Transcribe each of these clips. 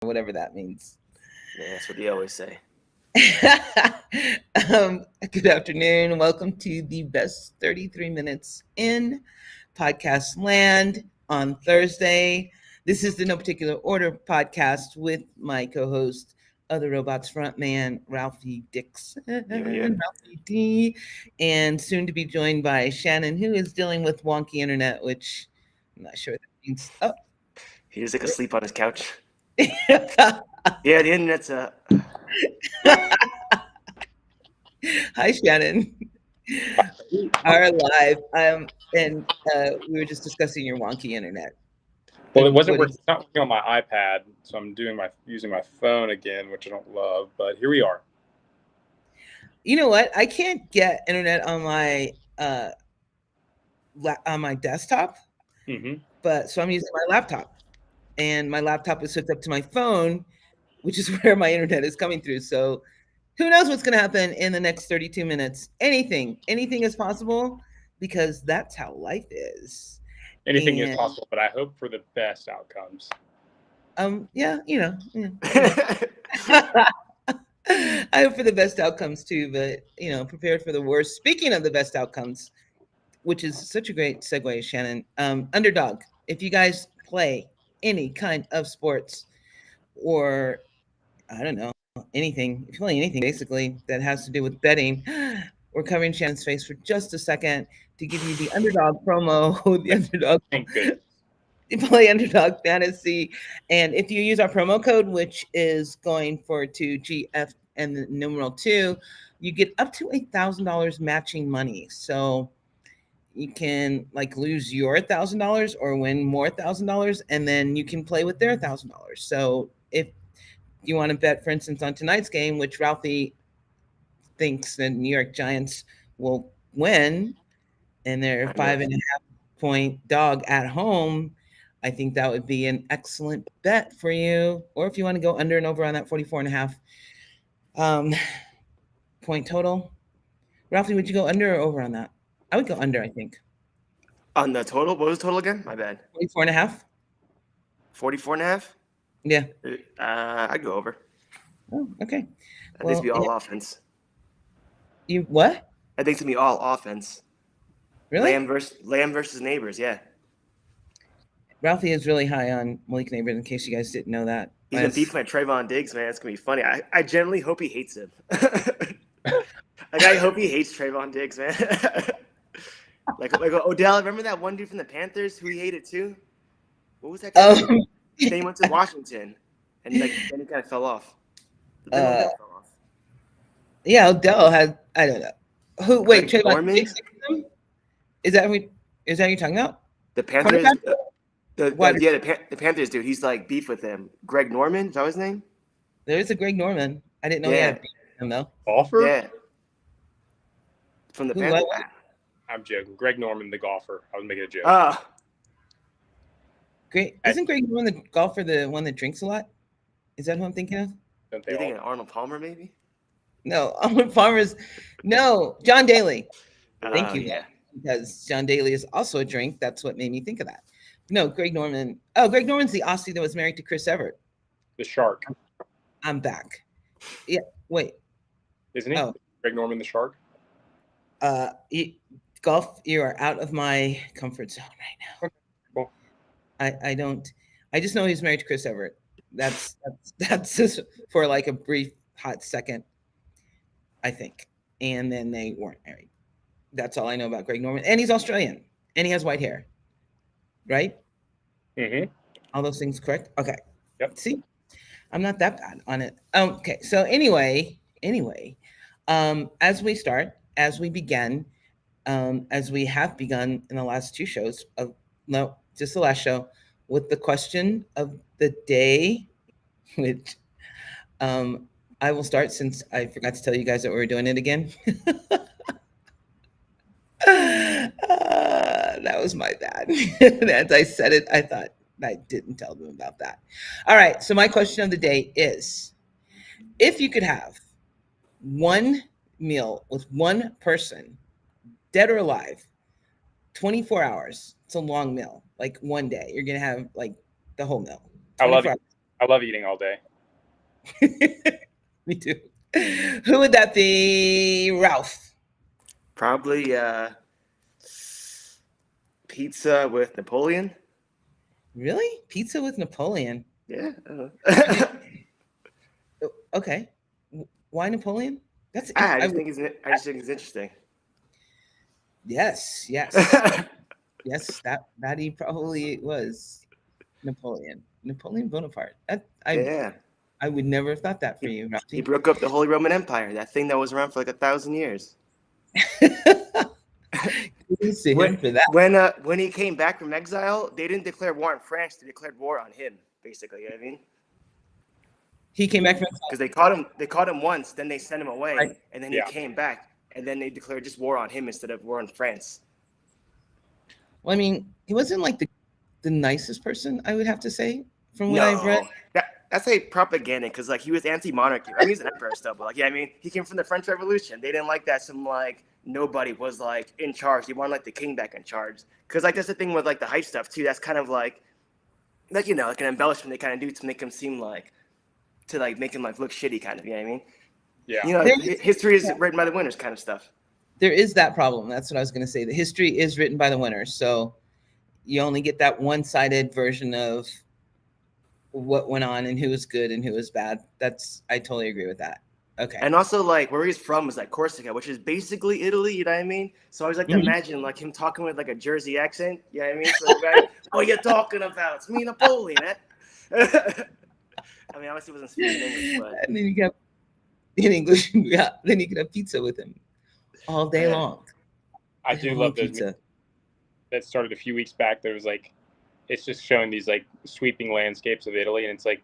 whatever that means. Yeah, that's what they always say. Good afternoon. Welcome to the best 33 minutes in podcast land on Thursday. This is the No Particular Order podcast with my co-host, Other Robots frontman, Ralphie Dixon, Yeah. Ralphie D, and soon to be joined by Shannon, who is dealing with wonky internet, which I'm not sure what that means. Oh, He was like asleep on his couch. yeah. Yeah, the internet's Hi, Shannon. We are live. And we were just discussing your wonky internet. Well, it wasn't What working. is, It's not working on my iPad, so I'm using my phone again, which I don't love. But here we are. you know what? I can't get internet on my desktop, Mm-hmm. but so I'm using my laptop, and my laptop is hooked up to my phone, which is where my internet is coming through. So who knows what's going to happen in the next 32 minutes? Anything is possible because that's how life is. Anything is And possible, but I hope for the best outcomes. yeah. I hope for the best outcomes too, but prepared for the worst. Speaking of the best outcomes, which is such a great segue, Shannon. Underdog. If you guys play any kind of sports, or I don't know, anything, if you play anything basically that has to do with betting, we're covering Shannon's face for just a second to give you the underdog promo, the underdog. Thank goodness. You play Underdog Fantasy, and if you use our promo code, which is going for to GF and the numeral 2, you get up to $1,000 matching money. So you can like lose your $1,000 or win more $1,000, and then you can play with their $1,000. So if you want to bet, for instance, on tonight's game, which Ralphie thinks the New York Giants will win, and they're I know. 5.5-point dog at home, I think that would be an excellent bet for you. Or if you want to go under and over on that 44.5 point total. Ralphie, would you go under or over on that? I would go under, I think. On the total, what was the total again? My bad. 44.5? 44.5? Yeah. I'd go over. Oh, okay. I think it's Well, gonna be all offense. you what? I think it's gonna be all offense. Really? Lamb versus neighbors. Yeah, Ralphie is really high on Malik Neighbors, in case you guys didn't know that. he's been beefing at Trayvon Diggs, man. It's gonna be funny. I generally hope he hates him. Like I hope he hates Trayvon Diggs, man. like Odell. Remember that one dude from the Panthers who he hated too? What was that guy? Then he went to Washington, and then he kind of fell off. Then Odell fell off. Yeah, Odell had, I don't know. Who? Wait, Greg Trayvon Norman? Diggs? Is that what you're talking about? The Panthers. Quarterback? The Panthers dude. He's like beef with him. Greg Norman. Is that his name? There is a Greg Norman. I didn't know he had him though. Golfer? Yeah. From the Who, Panthers. what? I'm joking. Greg Norman, the golfer. I was making a joke. Isn't Greg Norman the golfer, the one that drinks a lot? Is that who I'm thinking of? Don't they You all? thinking Arnold Palmer maybe? No, Arnold Palmer's. No, John Daly. Thank you. Yeah. Because John Daly is also a drink. That's what made me think of that. No, Greg Norman. Oh, Greg Norman's the Aussie that was married to Chris Everett. The shark. I'm back. Yeah. Wait. Isn't he? Oh. Greg Norman, the shark? Golf, you are out of my comfort zone right now. Okay, cool. I don't. I just know he's married to Chris Everett. That's just for like a brief hot second, I think. And then they weren't married. That's all I know about Greg Norman. And he's Australian. And he has white hair. Right? Mm-hmm. All those things correct? Okay. Yep. See? I'm not that bad on it. Okay. So anyway, as we begin, as we have begun in the last two shows just the last show, with the question of the day, which I will start since I forgot to tell you guys that we were doing it again. That was my bad. As I said it, I thought I didn't tell them about that. All right. So my question of the day is, if you could have one meal with one person, dead or alive, 24 hours. It's a long meal, like one day. You're going to have like the whole meal. I love you. I love eating all day. Me too. Who would that be? Ralph. Probably pizza with Napoleon. Really? Pizza with Napoleon? Yeah. Okay. Why Napoleon? That's I just think it's interesting. Yes. Yes. That he probably was Napoleon Bonaparte. Yeah. I would never have thought that for you, He Ralphie. broke up the Holy Roman Empire, that thing that was around for like 1,000 years. Kudos to him for that. When he came back from exile, they didn't declare war on France; they declared war on him. Basically, you know what I mean? He came back from Because they caught him once, then they sent him away, Right. and then he came back, and then they declared just war on him instead of war on France. Well, I mean, he wasn't like the nicest person, I would have to say, from what I've read. That's like propaganda, because like he was anti-monarchy. I mean, he's an emperor still, but like I mean, he came from the French Revolution. They didn't like that some like nobody was like in charge. They wanted like the king back in charge, because like that's the thing with like the hype stuff too. That's kind of like like an embellishment they kind of do to make him seem like to like make him like look shitty, kind of. You know what I mean? Yeah. History is written by the winners, kind of stuff. There is that problem. That's what I was going to say. The history is written by the winners, so you only get that one-sided version of what went on and who was good and who was bad. I totally agree with that. Okay. And also, like, where he's from is like Corsica, which is basically Italy, you know what I mean? So I always like to imagine like him talking with like a Jersey accent, you know what I mean? So like, what are you talking about? It's me, Napoleon. Eh? I mean, obviously wasn't speaking English, but And then you got in English, yeah. Then you could have pizza with him all day long. I do love those pizza. That started a few weeks back. There was like, it's just showing these like sweeping landscapes of Italy, and it's like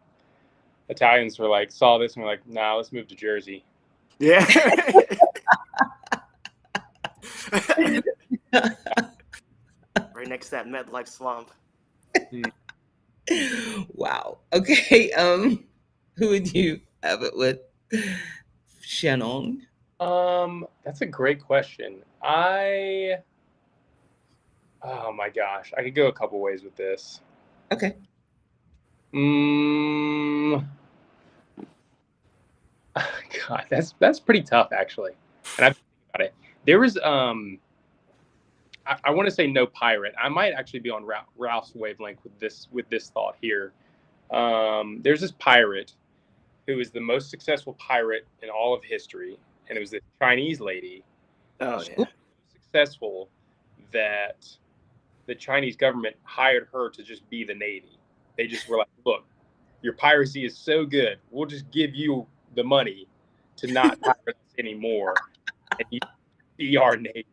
Italians were like saw this and were like, nah, let's move to Jersey. yeah. Right next to that MetLife swamp. Wow. Okay. Who would you have it with? Shannon. That's a great question. Oh my gosh, I could go a couple ways with this. Okay. God, that's pretty tough actually. And I've been thinking about it. There was I want to say no pirate. I might actually be on Ralph's wavelength with this thought here. There's this pirate who is the most successful pirate in all of history, and it was this Chinese lady. Oh She yeah. was so successful that the Chinese government hired her to just be the Navy. They just were like, look, your piracy is so good, we'll just give you the money to not pirate us anymore, and you be our Navy.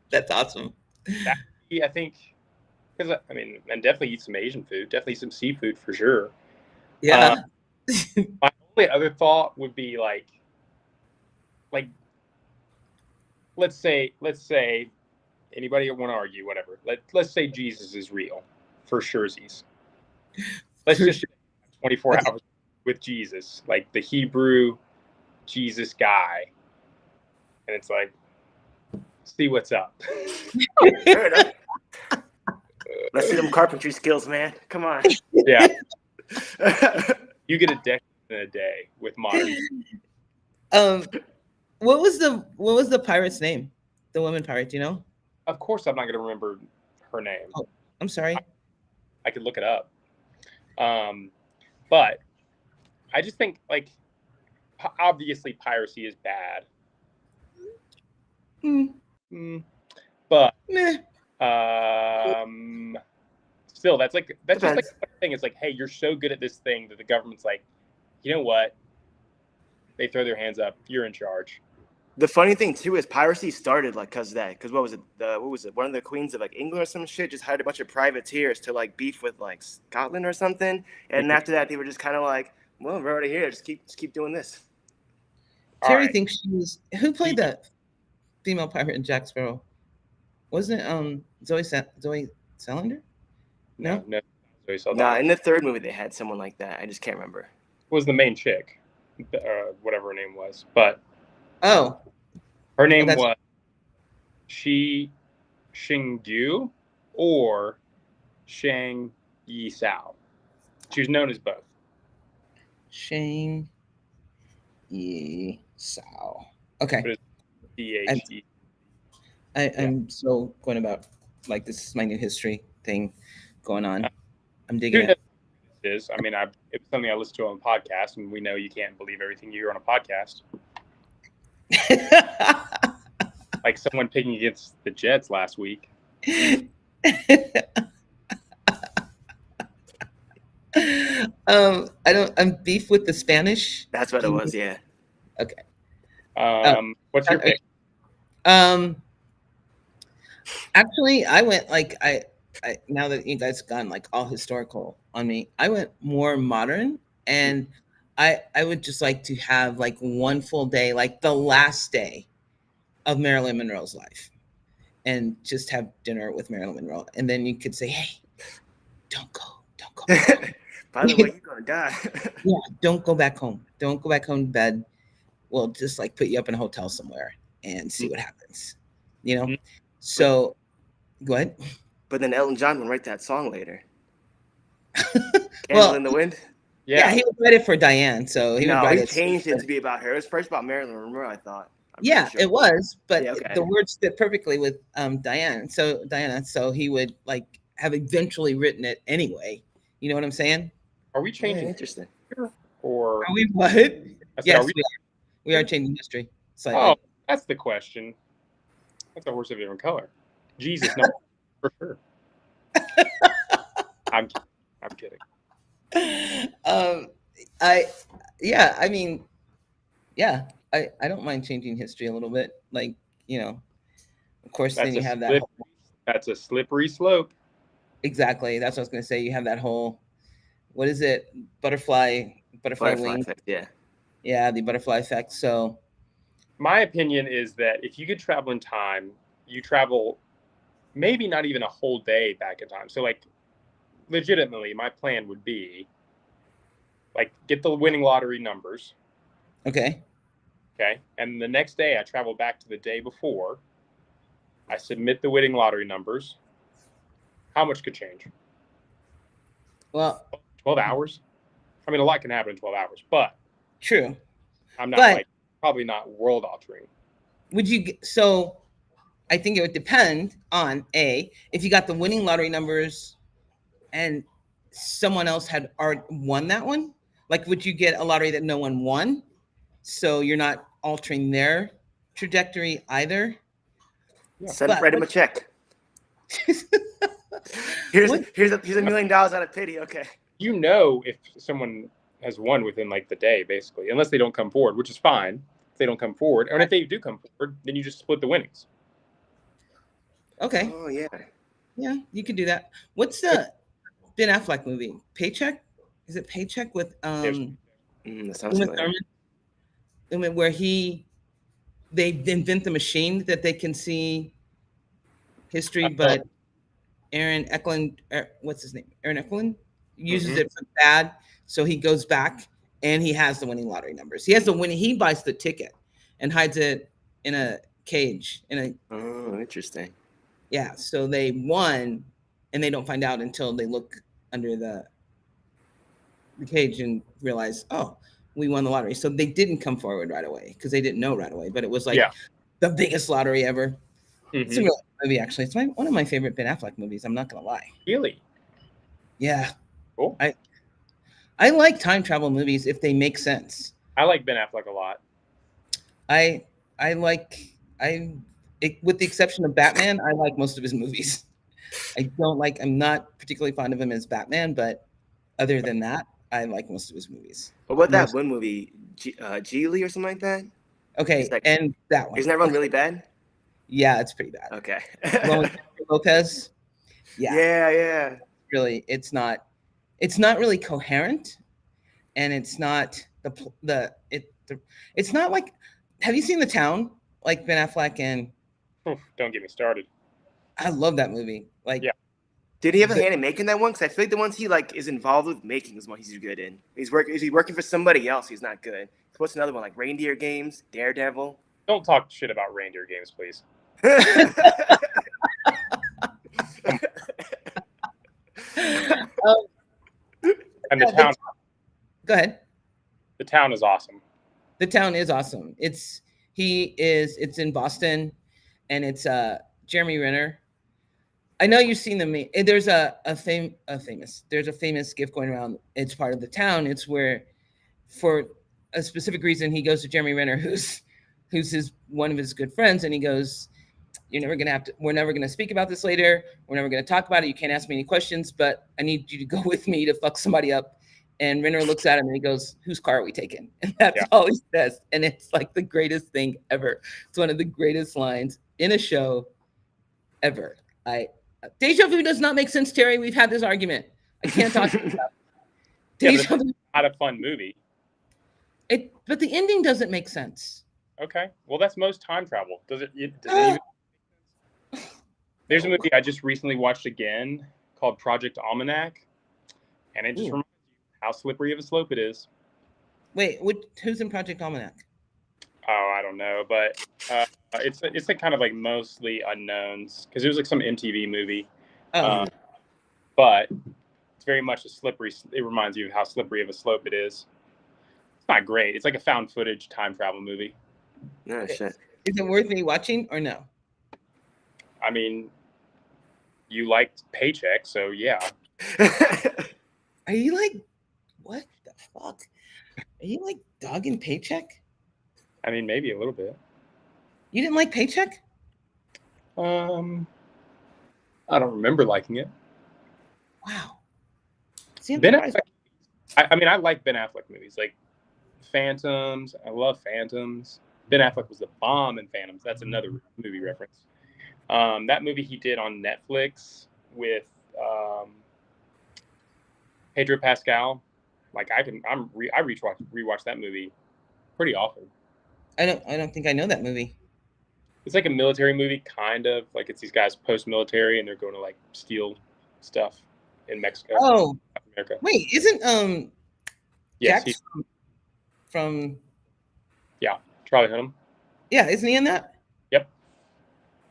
That's awesome. I think, because I mean, and definitely eat some Asian food, definitely some seafood for sure. Yeah. My only other thought would be like let's say anybody want to argue, whatever. Let's say Jesus is real for surezies. Let's just 24 hours with Jesus, like the Hebrew Jesus guy, and it's like, see what's up. Fair enough. Let's see them carpentry skills, man. Come on. Yeah. You get a decade in a day with modern. What was the pirate's name? The woman pirate, do you know? Of course, I'm not going to remember her name. Oh, I'm sorry. I could look it up. But I just think, like, obviously piracy is bad. But still, that's just like the thing. It's like, hey, you're so good at this thing that the government's like, you know what? They throw their hands up. You're in charge. The funny thing too is piracy started like because of that. Because what was it? One of the queens of like England or some shit just hired a bunch of privateers to like beef with like Scotland or something. And after that, they were just kind of like, well, we're already here. Just keep doing this. Terry thinks she was. Who played that female pirate in Jack Sparrow? Wasn't it Zoe Salinger? No, Zoe Saldana. Nah, in the third movie they had someone like that. I just can't remember. It was the main chick, whatever her name was, but her name was Shingyu or Shang Yi Sao. She was known as both. Shang Yi Sao. Okay. But it's DHE. I'm so going about like this is my new history thing going on. I'm digging Who knows it. what this is? I mean, it was something I listened to on a podcast, and we know you can't believe everything you hear on a podcast. Like someone picking against the Jets last week. I'm beef with the Spanish. That's what it was. Yeah. Okay. What's your pick? Actually, I went like I now that you guys gone like all historical on me, I went more modern, and I would just like to have like one full day, like the last day of Marilyn Monroe's life, and just have dinner with Marilyn Monroe, and then you could say, hey, don't go back home. By the way, you're gonna die. Yeah, don't go back home. Don't go back home to bed. We'll just like put you up in a hotel somewhere and see what happens. You know? So go ahead. But then Elton John would write that song later. Well, Candle in the Wind. Yeah, he would write it for Diane. So he would write it. Changed it to be about her. It was first about Marilyn Monroe, I thought. Yeah, sure. It was, but yeah, okay. The words fit perfectly with Diana. So he would like have eventually written it anyway. You know what I'm saying? Are we changing? Yeah, interesting. Or are we what? Yes, we are changing history. Slightly. Oh, that's the question. That's a horse of a different color. Jesus, no, for sure. I'm kidding. I don't mind changing history a little bit. Like, you know, of course, that's then you have that. That's a slippery slope. Exactly. That's what I was going to say. You have that whole, what is it? Butterfly wing. Effect, yeah. Yeah, the butterfly effect. So my opinion is that if you could travel in time, you travel maybe not even a whole day back in time. So like legitimately, my plan would be like get the winning lottery numbers. Okay. And the next day I travel back to the day before. I submit the winning lottery numbers. How much could change? Well, 12 hours. I mean, a lot can happen in 12 hours, but true. I'm not probably not world altering. Would you? So I think it would depend on if you got the winning lottery numbers and someone else had already won that one. Like, would you get a lottery that no one won? So you're not altering their trajectory either. Yeah. Send Fred him a check. here's $1 million out of pity. Okay. You know, if someone has won within like the day, basically, unless they don't come forward, which is fine. If they don't come forward, and if they do come forward, then you just split the winnings. Okay. Oh yeah. Yeah, you could do that. What's the Ben Affleck movie? Paycheck? Is it Paycheck with that sounds familiar. Where they invent the machine that they can see history, but Aaron Eklund, what's his name? Aaron Eklund uses it for bad, so he goes back and he has the winning lottery numbers. He has the winning. He buys the ticket and hides it in a cage. Oh, interesting. Yeah, so they won, and they don't find out until they look under the cage and realize, oh, we won the lottery. So they didn't come forward right away because they didn't know right away. But it was like the biggest lottery ever. It's a real movie, actually. It's one of my favorite Ben Affleck movies. I'm not gonna lie. Really? Yeah. Cool. I like time travel movies if they make sense. I like Ben Affleck a lot. With the exception of Batman, I like most of his movies. I'm not particularly fond of him as Batman, but other than that, I like most of his movies. What about that one movie, Geely or something like that? Okay, and that one. Isn't that one really bad? Yeah, it's pretty bad. Okay. One with Lopez. Yeah. Really, it's not really coherent, and it's not it's not like. Have you seen The Town? Like Ben Affleck and. Don't get me started. I love that movie. Like, yeah. Did he have a hand in making that one? Because I feel like the ones he is involved with making is what he's good in. Is he working for somebody else? He's not good. So what's another one like Reindeer Games, Daredevil? Don't talk shit about Reindeer Games, please. And the Yeah, town, Go ahead. the town is awesome. The town is awesome. It's in Boston, and it's Jeremy Renner. I know you've seen the there's there's a famous gift going around. It's part of the town. It's where, for a specific reason, he goes to Jeremy Renner, who's his one of his good friends, and he goes, we're never gonna speak about this later. We're never gonna talk about it. You can't ask me any questions, but I need you to go with me to fuck somebody up. And Renner looks at him and he goes, "Whose car are we taking?" And that's all he says. And it's like the greatest thing ever. It's one of the greatest lines in a show ever. Deja vu does not make sense, Terry. We've had this argument. I can't talk about it. Deja vu. Not a fun movie. But the ending doesn't make sense. Okay. Well, that's most time travel. Does it even... There's a movie I just recently watched again called Project Almanac, and it just reminds you how slippery of a slope it is. Wait, who's in Project Almanac? Oh, I don't know, but it's like kind of like mostly unknowns, because it was like some MTV movie. But it's very much it reminds you of how slippery of a slope it is. It's not great. It's like a found footage time travel movie. No shit. Is it worth me watching or no? I mean, you liked Paycheck, so yeah. Are you like, what the fuck? Are you like dogging Paycheck? I mean, maybe a little bit. You didn't like Paycheck? I don't remember liking it. Wow. See, Ben Affleck, I mean, I like Ben Affleck movies, like Phantoms. I love Phantoms. Ben Affleck was the bomb in Phantoms. That's another movie reference. That movie he did on Netflix with Pedro Pascal. Like I rewatch that movie pretty often. I don't think I know that movie. It's like a military movie, kind of like it's these guys post-military and they're going to like steal stuff in Mexico. Oh, America. Wait, isn't yes, Jax from Charlie Hunnam? Yeah, isn't he in that? Yep.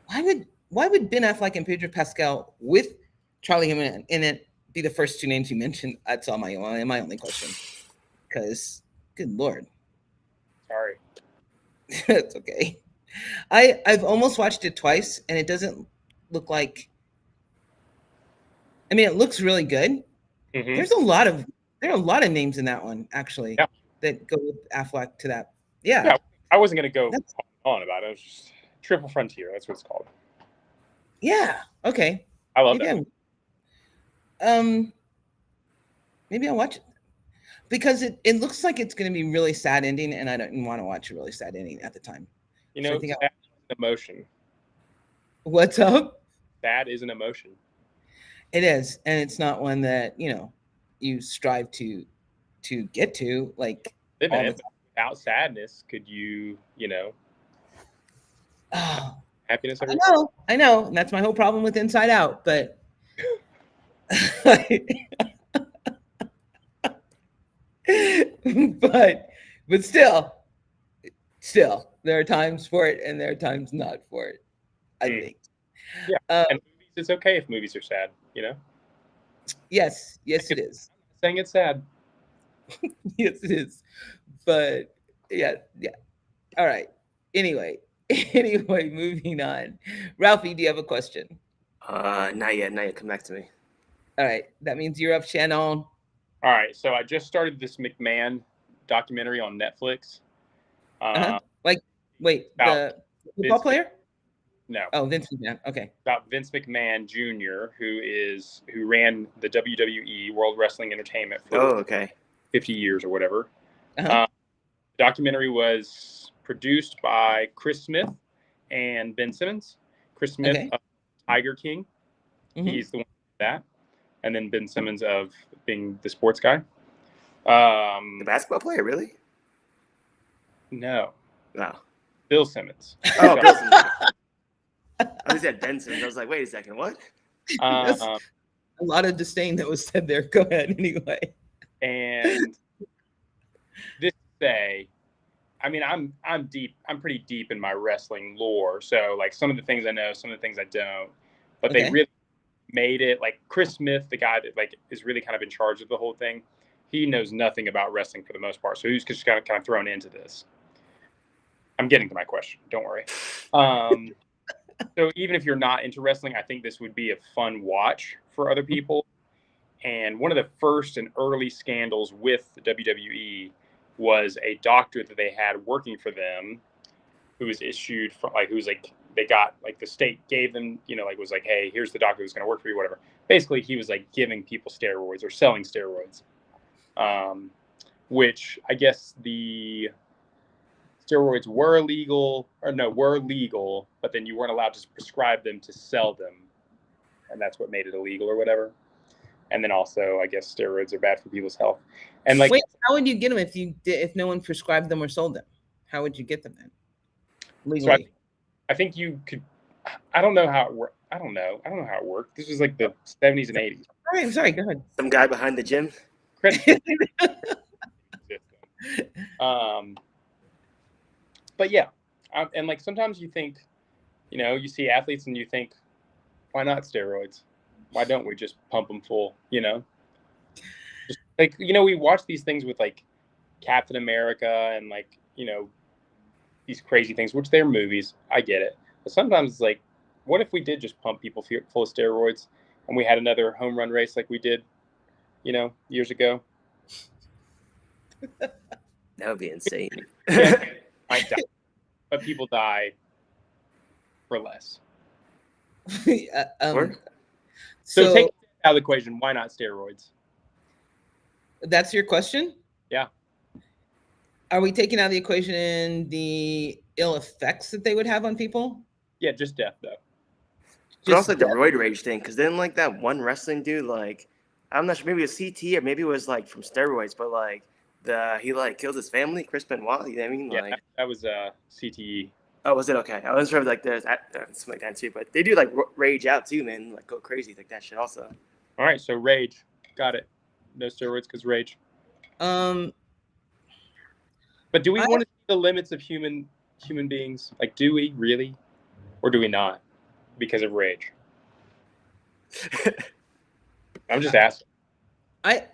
Why would Ben Affleck and Pedro Pascal with Charlie Hunnam in it be the first two names you mentioned? That's all my only question. Because, good Lord. Sorry. It's okay. I've almost watched it twice, and it doesn't look like. I mean, it looks really good. Mm-hmm. There are a lot of names in that one actually that go with Affleck to that. Yeah. I wasn't gonna go on about it. It was just Triple Frontier. That's what it's called. Yeah. Okay. I love that. Maybe I'll watch it because it looks like it's going to be really sad ending, and I don't want to watch a really sad ending at the time. You know, sad is an emotion. What's up? Sad is an emotion. It is, and it's not one that you strive to get to. Like without sadness, could you happiness? I know, and that's my whole problem with Inside Out. But but still, there are times for it, and there are times not for it. I think. Yeah, and movies, it's okay if movies are sad. Yes, it is. I'm saying it's sad. Yes, it is. But yeah. All right. Anyway, moving on. Ralphie, do you have a question? Not yet. Come back to me. All right. That means you're up, Shannon. All right. So I just started this McMahon documentary on Netflix. Wait, the football player? No. Oh, Vince McMahon. Okay. About Vince McMahon Jr., who ran the WWE, World Wrestling Entertainment, for 50 years or whatever. The documentary was produced by Chris Smith and Ben Simmons. Chris Smith of Tiger King. Mm-hmm. He's the one who did that. And then Ben Simmons of being the sports guy. The basketball player, really? No. Wow. Bill Simmons. Oh, Bill Simmons. I was at Ben Simmons. I was like, wait a second, what? A lot of disdain that was said there. Go ahead anyway. And this say, I mean, I'm pretty deep in my wrestling lore. So like some of the things I know, some of the things I don't. But they really made it. Like Chris Smith, the guy that like is really kind of in charge of the whole thing, he knows nothing about wrestling for the most part. So he was just kind of thrown into this. I'm getting to my question. Don't worry. So even if you're not into wrestling, I think this would be a fun watch for other people. And one of the first and early scandals with the WWE was a doctor that they had working for them who was issued from like, who's like, they got like the state gave them, you know, like was like, hey, here's the doctor who's going to work for you, whatever. Basically, he was like giving people steroids or selling steroids, which I guess the steroids were illegal, but then you weren't allowed to prescribe them to sell them. And that's what made it illegal or whatever. And then also, I guess steroids are bad for people's health. And like, wait, how would you get them if no one prescribed them or sold them? How would you get them then? Legally. So I think you could. I don't know how it worked. I don't know how it worked. This was like the 70s and 80s. All right, I'm sorry. Go ahead. Some guy behind the gym. But yeah, and like sometimes you think, you know, you see athletes and you think, why not steroids? Why don't we just pump them full? You know, just like, you know, we watch these things with like Captain America and like, you know, these crazy things, which they're movies. I get it. But sometimes it's like, what if we did just pump people full of steroids and we had another home run race like we did, you know, years ago? That would be insane. Yeah, might die, but people die for less. So take out of the equation. Why not steroids? That's your question? Yeah. Are we taking out of the equation the ill effects that they would have on people? Yeah, just death though. But also like the roid rage thing, because then like that one wrestling dude, like I'm not sure, maybe it was CT or maybe it was like from steroids, but like he like killed his family, Chris Benoit. You know what I mean? Yeah, like that was CTE. Oh, was it? Okay. I wasn't sure if like there's something like that too, but they do like rage out too, man. Like go crazy like that shit also. All right, so rage, got it. No steroids because rage. But do we want to see the limits of human beings? Like, do we really, or do we not? Because of rage. I'm just asking. I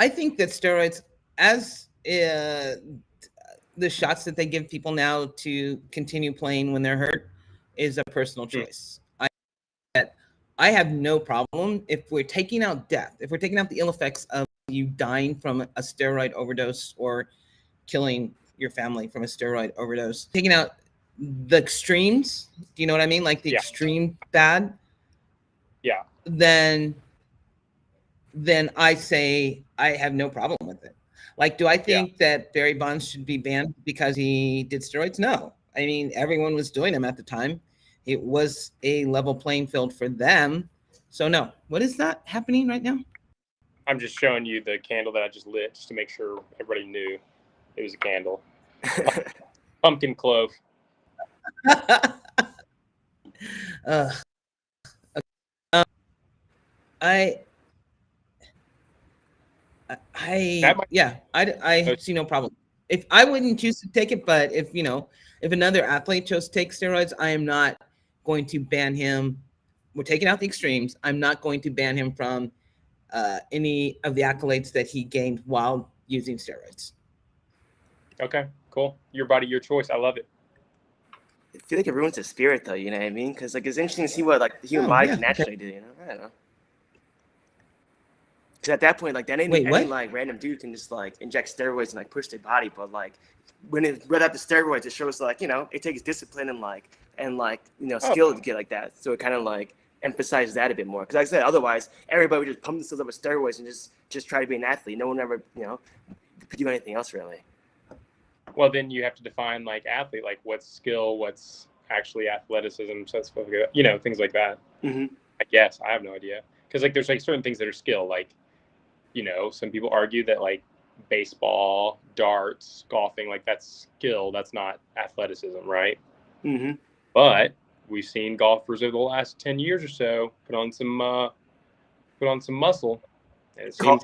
think that steroids, as the shots that they give people now to continue playing when they're hurt, is a personal choice. I have no problem if we're taking out death, if we're taking out the ill effects of you dying from a steroid overdose or killing your family from a steroid overdose, taking out the extremes. Do you know what I mean? Like the extreme bad. Yeah. Then I say I have no problem with it. Like, do I think that Barry Bonds should be banned because he did steroids? No. I mean, everyone was doing them at the time. It was a level playing field for them. So no. What is that happening right now? I'm just showing you the candle that I just lit just to make sure everybody knew it was a candle. Pumpkin clove. I see no problem. If I wouldn't choose to take it, but if another athlete chose to take steroids, I am not going to ban him. We're taking out the extremes. I'm not going to ban him from any of the accolades that he gained while using steroids. Okay, cool. Your body, your choice. I love it. I feel like it ruins the spirit, though. You know what I mean? Because like it's interesting to see what like the human body can naturally do. You know, I don't know. Because at that point, like any like random dude can just like inject steroids and like push their body, but like without the steroids, it shows like it takes discipline and skill to get like that. So it kind of like emphasizes that a bit more. Because like I said, otherwise everybody would just pump themselves up with steroids and just try to be an athlete. No one ever could do anything else really. Well, then you have to define like athlete, like what's skill, what's actually athleticism, things like that. Mm-hmm. I guess I have no idea because like there's like certain things that are skill, like some people argue that like baseball, darts, golfing, like that's skill, that's not athleticism, right? Mm-hmm. But we've seen golfers over the last 10 years or so put on some muscle. And seeing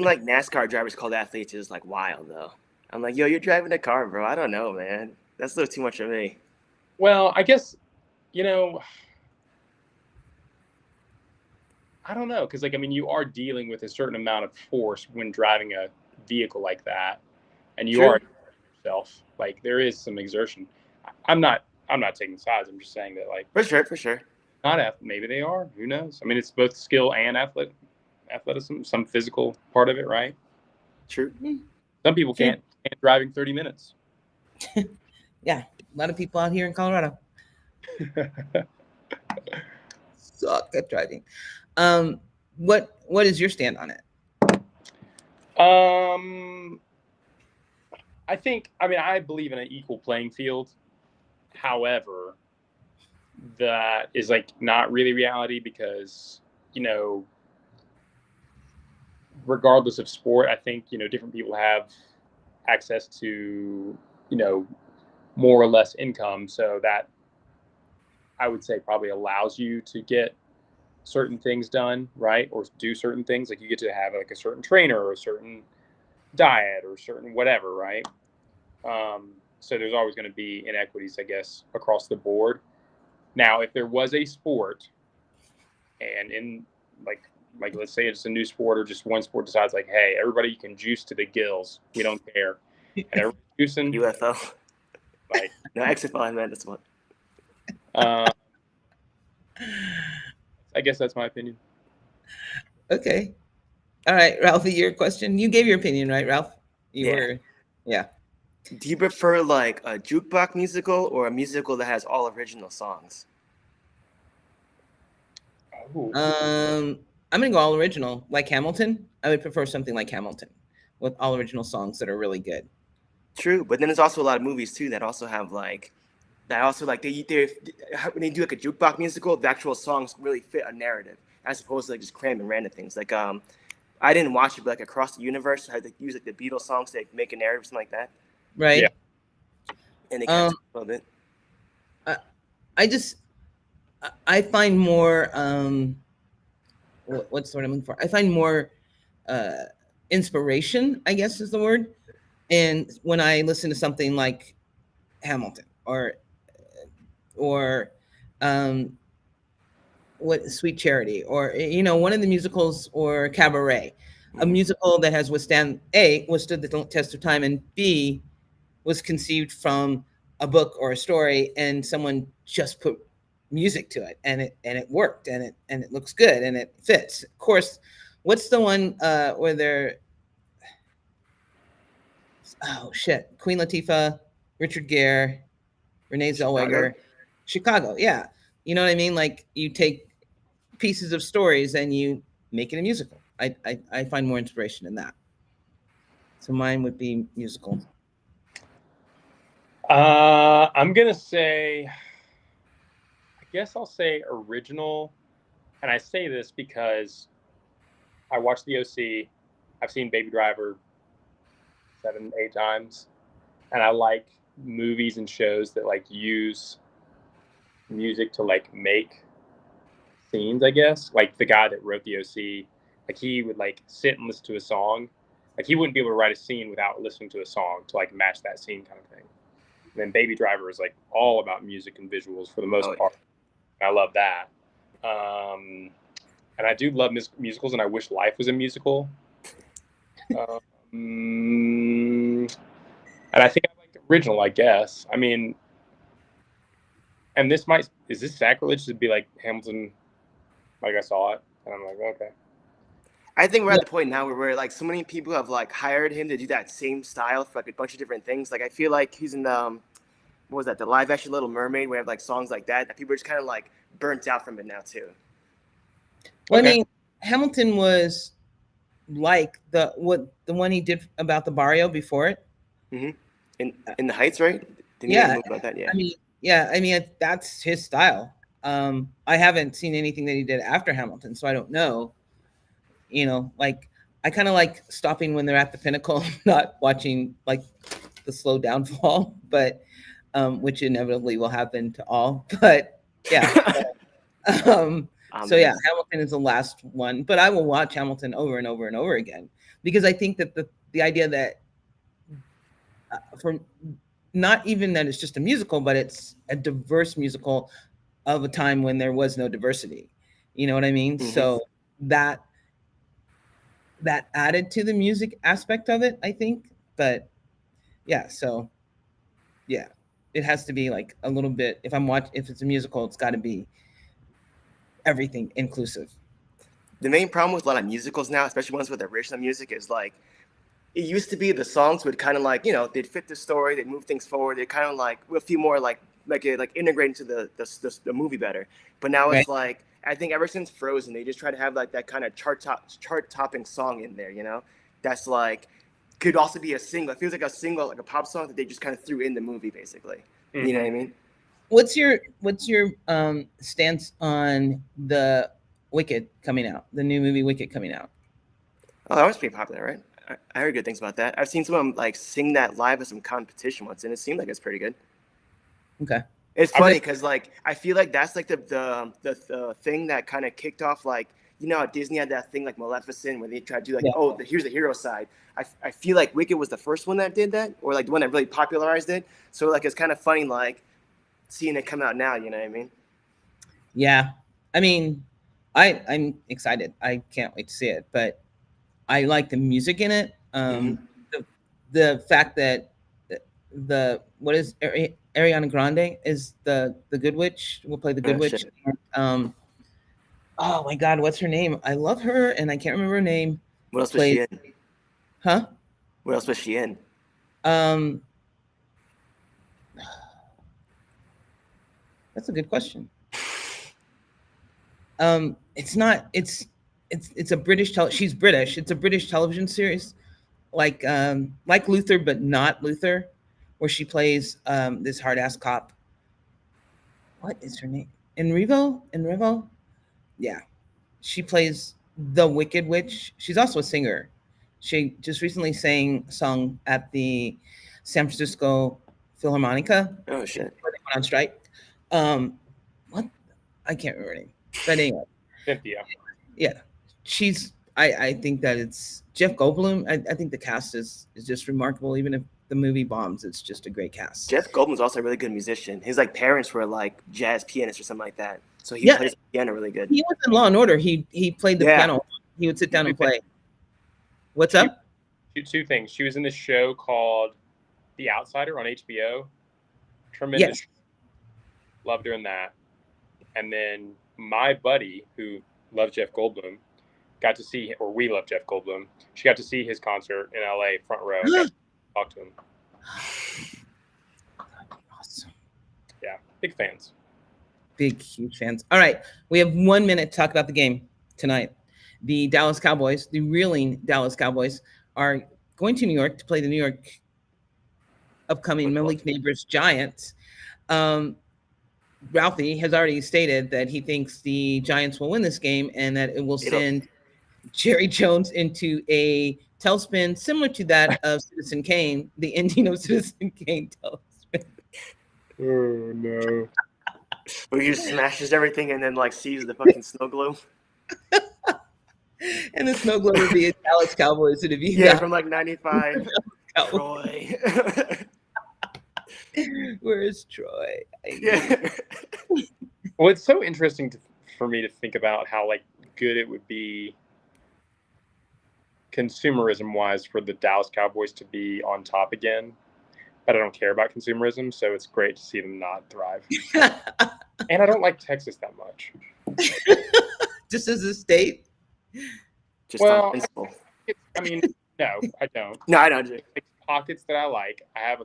like NASCAR drivers called athletes is like wild though. I'm like, yo, you're driving a car, bro. I don't know, man. That's a little too much for me. Well, I guess, I don't know, because like I mean, you are dealing with a certain amount of force when driving a vehicle like that, and you True. are yourself. Like there is some exertion. I'm not taking sides. I'm just saying that like For sure. not maybe they are. Who knows? I mean, it's both skill and athleticism, some physical part of it, right? True. Some people can't driving 30 minutes. Yeah, a lot of people out here in Colorado suck at driving. What is your stand on it? I believe in an equal playing field. However, that is like not really reality because, you know, regardless of sport, I think, you know, different people have access to, you know, more or less income. So that I would say probably allows you to get certain things done, right? Or do certain things. Like you get to have like a certain trainer or a certain diet or certain whatever, right? So there's always going to be inequities, I guess, across the board. Now, if there was a sport and in like let's say it's a new sport or just one sport decides like, hey, everybody can juice to the gills. We don't care. And everybody's juicing. UFO. Like, No, XFL, I meant this one. I guess that's my opinion. Okay. All right, Ralphie, your question. You gave your opinion, right, Ralph? Yeah. Do you prefer like a jukebox musical or a musical that has all original songs? Oh. I'm gonna go all original, like Hamilton. I would prefer something like Hamilton with all original songs that are really good. True, but then there's also a lot of movies too that also have like they when they do like a jukebox musical, the actual songs really fit a narrative as opposed to like just cramming random things. Like I didn't watch it, but like Across the Universe had to use like the Beatles songs to like, make a narrative or something like that. Right. Yeah. And they kind of a little bit. I find more what's the word I'm looking for? I find more inspiration, I guess is the word. And when I listen to something like Hamilton or what Sweet Charity or you know one of the musicals or Cabaret, a musical that has withstood the test of time and B was conceived from a book or a story and someone just put music to it and it worked and it looks good and it fits. Of course, what's the one where they're Queen Latifah, Richard Gere, Renee Zellweger, Chicago. Yeah. You know what I mean? Like you take pieces of stories and you make it a musical. I find more inspiration in that. So mine would be musical. I'm gonna say, I guess I'll say original, and I say this because I watched the OC. I've seen Baby Driver 7-8 times, and I like movies and shows that like use music to like make scenes. I guess like the guy that wrote the OC, like he would like sit and listen to a song. Like he wouldn't be able to write a scene without listening to a song to like match that scene kind of thing. And then Baby Driver is like all about music and visuals for the most part. I love that. And I do love musicals, and I wish life was a musical. And I think I like original, I guess. I mean, and is this sacrilege to be like Hamilton, like I saw it, and I'm like, okay. I think we're at the point now where like so many people have like hired him to do that same style for like a bunch of different things. Like I feel like he's in what was that, the live action Little Mermaid, where have like songs like that people are just kind of like burnt out from it now too. Well, okay. I mean, Hamilton was like the one he did about the barrio before it. Mm-hmm. In the Heights, right? Didn't yeah. You about that? Yeah. I mean, that's his style. I haven't seen anything that he did after Hamilton, so I don't know. You know, like I kind of like stopping when they're at the pinnacle, not watching like the slow downfall, but which inevitably will happen to all. But yeah. So yeah, Hamilton is the last one, but I will watch Hamilton over and over and over again because I think that the idea that for not even that it's just a musical, but it's a diverse musical of a time when there was no diversity. You know what I mean? Mm-hmm. So that added to the music aspect of it, I think. But yeah, so yeah, it has to be like a little bit. If it's a musical, it's got to be everything inclusive. The main problem with a lot of musicals now, especially ones with original music, is like it used to be the songs would kind of like they'd fit the story, they'd move things forward, they kind of like a few more like integrate into the movie better. But now Right. it's like I think ever since Frozen, they just try to have like that kind of chart topping song in there, that's like could also be a single. It feels like a single, like a pop song that they just kind of threw in the movie, basically. You know what I mean? What's your stance on the Wicked coming out? The new movie Wicked coming out. Oh, that was pretty popular, right? I heard good things about that. I've seen someone like sing that live at some competition once, and it seemed like it's pretty good. Okay. It's funny because like I feel like that's like the thing that kind of kicked off like how Disney had that thing like Maleficent where they tried to do like Yeah. here's the hero side. I feel like Wicked was the first one that did that, or like the one that really popularized it. So like it's kind of funny like seeing it come out now. You know what I mean? Yeah. I mean, I'm excited. I can't wait to see it. But I like the music in it. The fact that what is Ariana Grande is the Good Witch. Will play the Good Witch. Shit. Oh my God, what's her name? I love her, and I can't remember her name. What else was she in? Huh? What else was she in? That's a good question. It's not. It's a British. She's British. It's a British television series, like Luther, but not Luther, where she plays this hard ass cop. What is her name? Enrivo. Yeah, she plays the Wicked Witch. She's also a singer. She just recently sung at the San Francisco Philharmonica. Oh shit! Where they went on strike. What? I can't remember her name. But anyway. Cynthia. Yeah, she's. I think that it's Jeff Goldblum. I think the cast is just remarkable. Even if the movie bombs, it's just a great cast. Jeff Goldblum's also a really good musician. His like parents were like jazz pianists or something like that, so he plays the piano really good. He was in Law and Order. He played the piano. He would sit down and play. What's up? Two things. She was in this show called The Outsider on HBO. Tremendous. Yes. Loved her in that. And then my buddy, who loves Jeff Goldblum, got to see, or we love Jeff Goldblum. She got to see his concert in LA, front row. Got to talk to him. Awesome. Yeah, big fans. Big, huge fans. All right, we have 1 minute to talk about the game tonight. The Dallas Cowboys, the reeling Dallas Cowboys, are going to New York to play the New York upcoming Malik Neighbors Giants. Ralphie has already stated that he thinks the Giants will win this game and that it will send Jerry Jones into a tailspin similar to that of Citizen Kane, the ending of Citizen Kane tailspin. Oh, no. Where he just smashes everything and then like sees the fucking snow globe. And the snow globe would be a Dallas Cowboys. It'd be from like 95. Troy. Where is Troy? Well, it's so interesting for me to think about how like good it would be consumerism wise for the Dallas Cowboys to be on top again. But I don't care about consumerism, so it's great to see them not thrive. And I don't like Texas that much. Just as a state? Just on principle. I mean, no, I don't. No, I don't. There's pockets that I like. I have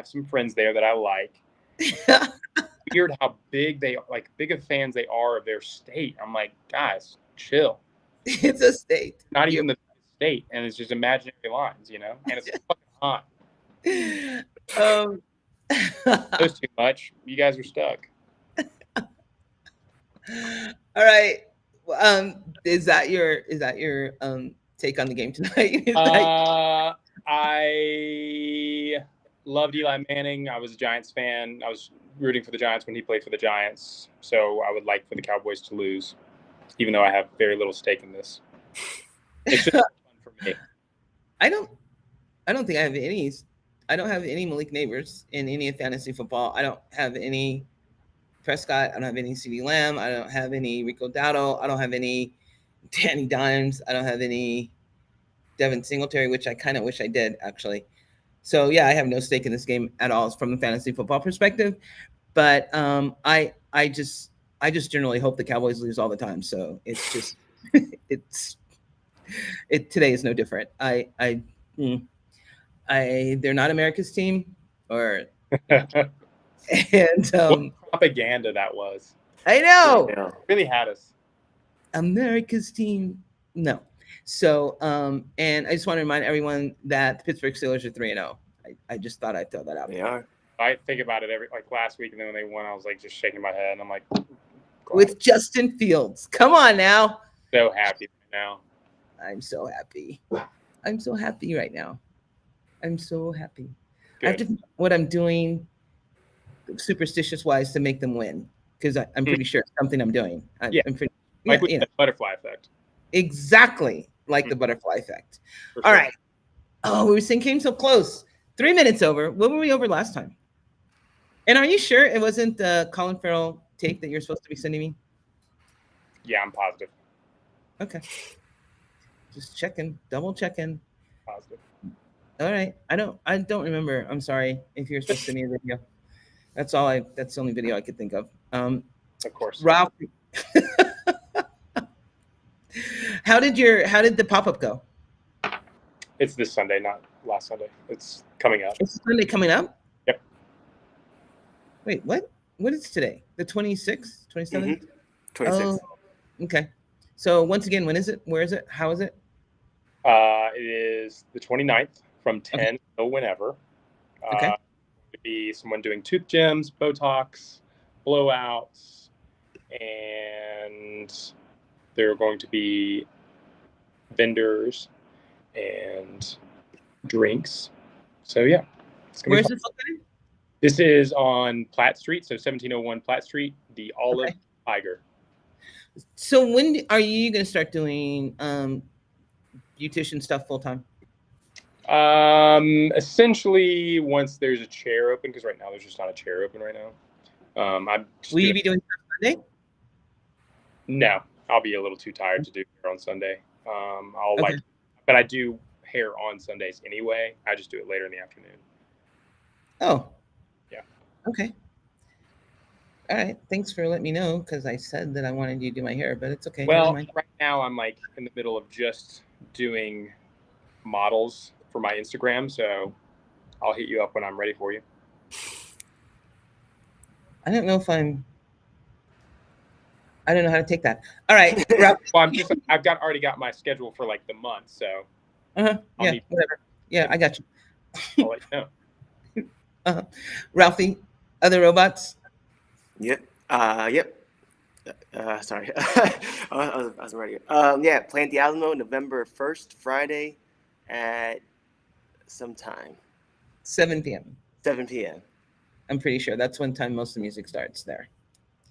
some friends there that I like. Weird how big of fans they are of their state. I'm like, guys, chill. It's a state. Not even the state, and it's just imaginary lines, and it's fucking hot. Those too much. You guys are stuck. All right. Is that your take on the game tonight? I loved Eli Manning. I was a Giants fan. I was rooting for the Giants when he played for the Giants. So I would like for the Cowboys to lose, even though I have very little stake in this. It's just fun for me. I don't think I have any. I don't have any Malik Neighbors in any of fantasy football. I don't have any Prescott. I don't have any CeeDee Lamb. I don't have any Rico Dowdle. I don't have any Danny Dimes. I don't have any Devin Singletary, which I kind of wish I did, actually. So yeah, I have no stake in this game at all from the fantasy football perspective. But I just generally hope the Cowboys lose all the time. So it's just today is no different. They're not America's team, and What propaganda that was. I know. Yeah. Really had us. America's team. No. So and I just want to remind everyone that the Pittsburgh Steelers are 3-0. I just thought I'd throw that out. They are. I think about it like last week, and then when they won, I was like just shaking my head, and I'm like, God. With Justin Fields. Come on now. So happy right now. I'm so happy. I'm so happy right now. I'm so happy. Good. I have to think what I'm doing superstitious wise to make them win, because I'm pretty sure it's something I'm doing. I'm pretty, like with the butterfly effect. Exactly like the butterfly effect. For All sure. right. Oh, we came so close. 3 minutes over. What were we over last time? And are you sure it wasn't the Colin Farrell tape that you're supposed to be sending me? Yeah, I'm positive. Okay. Just checking, double checking. Positive. All right. I don't remember. I'm sorry if you're supposed to send me a video. That's the only video I could think of. Of course. Ralph. How did the pop-up go? It's this Sunday, not last Sunday. It's coming up. It's Sunday coming up? Yep. Wait, what? What is today? The 26th? 27th? 26. Oh, okay. So once again, when is it? Where is it? How is it? It is the 29th from 10 till whenever. Okay. To be someone doing tooth gems, Botox, blowouts, and there are going to be vendors and drinks. So yeah, Where is this located? This is on Platt Street, so 1701 Platt Street, the Olive Tiger. So when are you going to start doing beautician stuff full time? Essentially, once there's a chair open, because right now there's just not a chair open right now. Will you be doing Sunday? No, I'll be a little too tired to do hair on Sunday. But I do hair on Sundays anyway. I just do it later in the afternoon. Oh. Yeah. Okay. All right. Thanks for letting me know, because I said that I wanted you to do my hair, but it's okay. Well, right now I'm like in the middle of just doing models for my Instagram, so I'll hit you up when I'm ready for you. I don't know if I don't know how to take that. All right. Well, I've already got my schedule for like the month, so. Yeah, whatever. Yeah, I got you. I'll let you know. Ralphie, other robots? Yep. Sorry. I wasn't ready. Yeah, Plant the Alamo, November 1st, Friday at some time. 7 p.m. 7 p.m. I'm pretty sure that's when time most of the music starts there.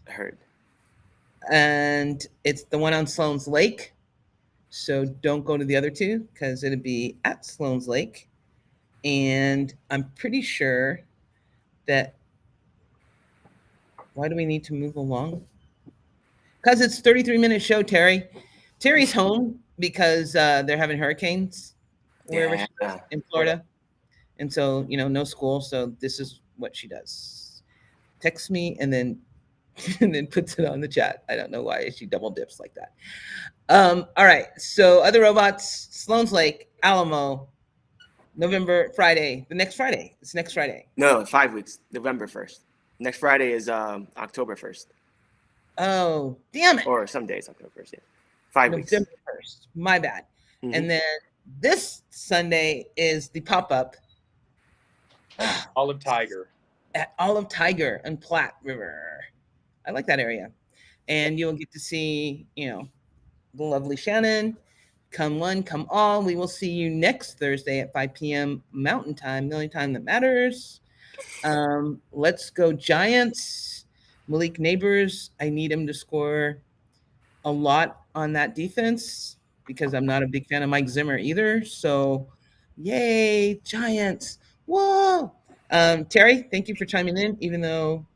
I heard. And it's the one on Sloan's Lake. So don't go to the other two, because it'll be at Sloan's Lake. And I'm pretty sure that, why do we need to move along? Because it's 33-minute show, Terry. Terry's home because they're having hurricanes wherever she is in Florida. And so, no school. So this is what she does. Texts me and then puts it on the chat. I don't know why she double dips like that. All right. So other robots, Sloan's Lake, Alamo, Friday. It's next Friday. No, 5 weeks. November 1st. Next Friday is October 1st. Oh, damn it. Or some days October 1st. Yeah. 5 weeks. November 1st. My bad. Mm-hmm. And then this Sunday is the pop-up. Olive Tiger. At Olive Tiger and Platte River. I like that area. And you'll get to see, the lovely Shannon. Come one, come all. We will see you next Thursday at 5 p.m. Mountain Time, the only time that matters. Let's go Giants. Malik Neighbors, I need him to score a lot on that defense, because I'm not a big fan of Mike Zimmer either. So, yay, Giants. Whoa. Terry, thank you for chiming in, even though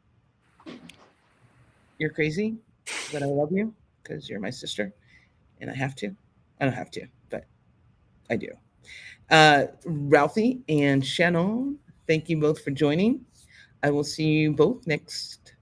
you're crazy, but I love you because you're my sister. and I have to. I don't have to, but I do. Ralphie and Shannon, thank you both for joining. I will see you both next